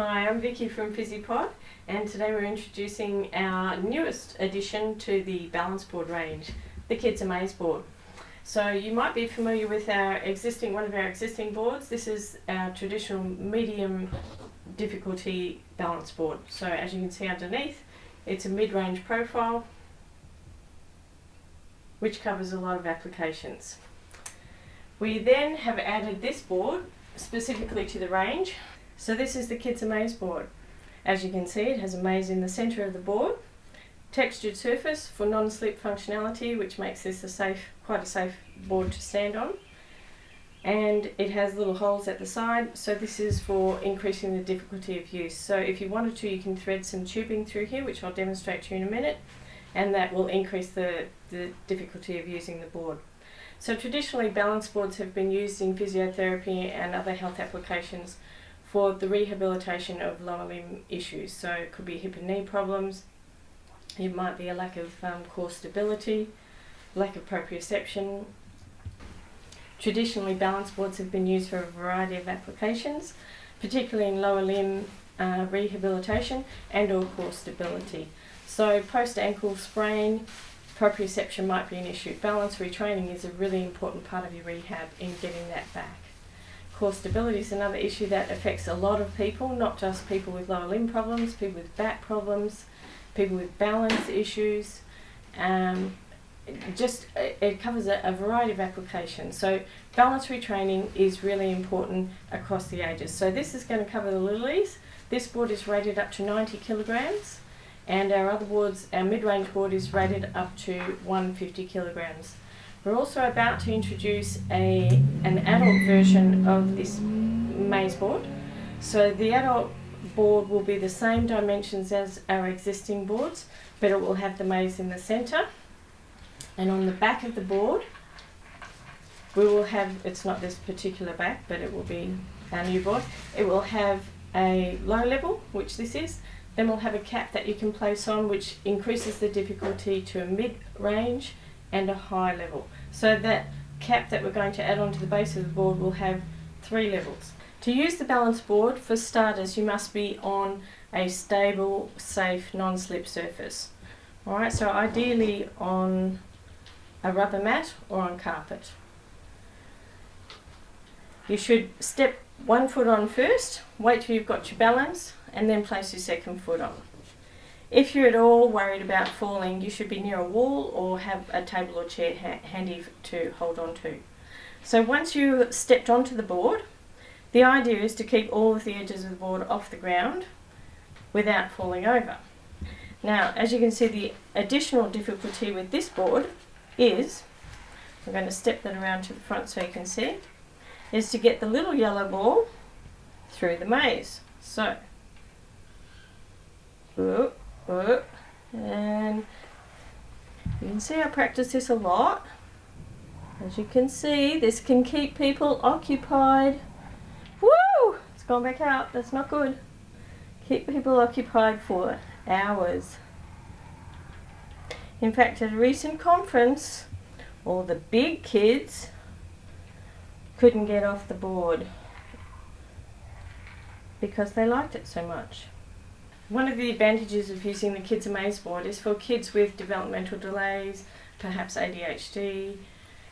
Hi, I'm Vicky from PhysiPod, and today we're introducing our newest addition to the balance board range, the Kids Amaze board. So you might be familiar with one of our existing boards. This is our traditional medium difficulty balance board. So as you can see underneath, it's a mid-range profile which covers a lot of applications. We then have added this board specifically to the range. So this is the Kids Amaze board. As you can see, it has Amaze in the centre of the board, textured surface for non-slip functionality, which makes this quite a safe board to stand on, and it has little holes at the side, so this is for increasing the difficulty of use. So if you wanted to, you can thread some tubing through here, which I'll demonstrate to you in a minute, and that will increase the difficulty of using the board. So traditionally, balance boards have been used in physiotherapy and other health applications for the rehabilitation of lower limb issues. So it could be hip and knee problems, it might be a lack of core stability, lack of proprioception. Traditionally, balance boards have been used for a variety of applications, particularly in lower limb rehabilitation and or core stability. So post-ankle sprain, proprioception might be an issue. Balance retraining is a really important part of your rehab in getting that back. Core stability is another issue that affects a lot of people, not just people with lower limb problems, people with back problems, people with balance issues. It covers a variety of applications. So balance retraining is really important across the ages. So this is going to cover the littlies. This board is rated up to 90 kilograms, and our other boards, our mid-range board is rated up to 150 kilograms. We're also about to introduce an adult version of this Amaze board. So the adult board will be the same dimensions as our existing boards, but it will have the Amaze in the centre. And on the back of the board, we will have, it's not this particular back, but it will be our new board. It will have a low level, which this is. Then we'll have a cap that you can place on, which increases the difficulty to a mid-range and a high level. So that cap that we're going to add onto the base of the board will have 3 levels. To use the balance board, for starters, you must be on a stable, safe, non-slip surface. Alright, so ideally on a rubber mat or on carpet. You should step one foot on first, wait till you've got your balance, and then place your second foot on. If you're at all worried about falling, you should be near a wall or have a table or chair handy to hold on to. So once you've stepped onto the board, the idea is to keep all of the edges of the board off the ground without falling over. Now, as you can see, the additional difficulty with this board is, I'm going to step that around to the front so you can see, is to get the little yellow ball through the maze. So, and you can see I practice this a lot. As you can see, this can keep people occupied. Woo! It's gone back out, that's not good. Keep people occupied for hours. In fact, at a recent conference, all the big kids couldn't get off the board because they liked it so much. One of the advantages of using the Kids Amaze board is for kids with developmental delays, perhaps ADHD,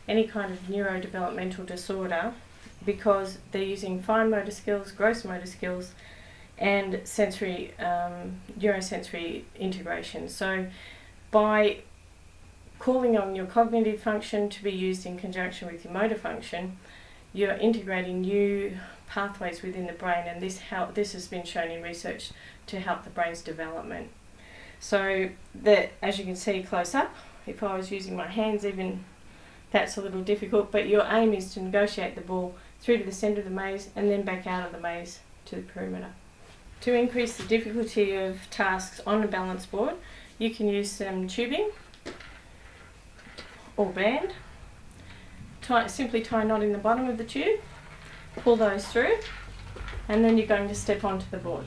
any kind of neurodevelopmental disorder, because they're using fine motor skills, gross motor skills, and sensory, neurosensory integration. So by calling on your cognitive function to be used in conjunction with your motor function, you're integrating new pathways within the brain, and this has been shown in research to help the brain's development. So as you can see close up, if I was using my hands, even that's a little difficult, but your aim is to negotiate the ball through to the centre of the maze and then back out of the maze to the perimeter. To increase the difficulty of tasks on a balance board, you can use some tubing or band. Simply tie a knot in the bottom of the tube, pull those through, and then you're going to step onto the board.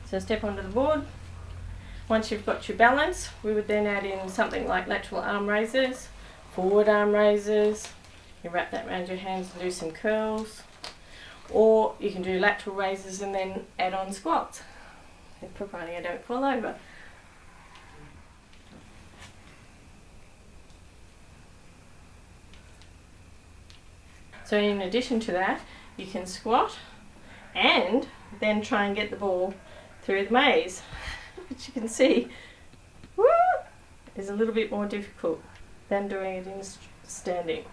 So step onto the board. Once you've got your balance, we would then add in something like lateral arm raisers, forward arm raisers. You wrap that around your hands and do some curls. or you can do lateral raises and then add on squats, providing I don't fall over. So in addition to that, you can squat and then try and get the ball through the maze, which you can see is a little bit more difficult than doing it in standing.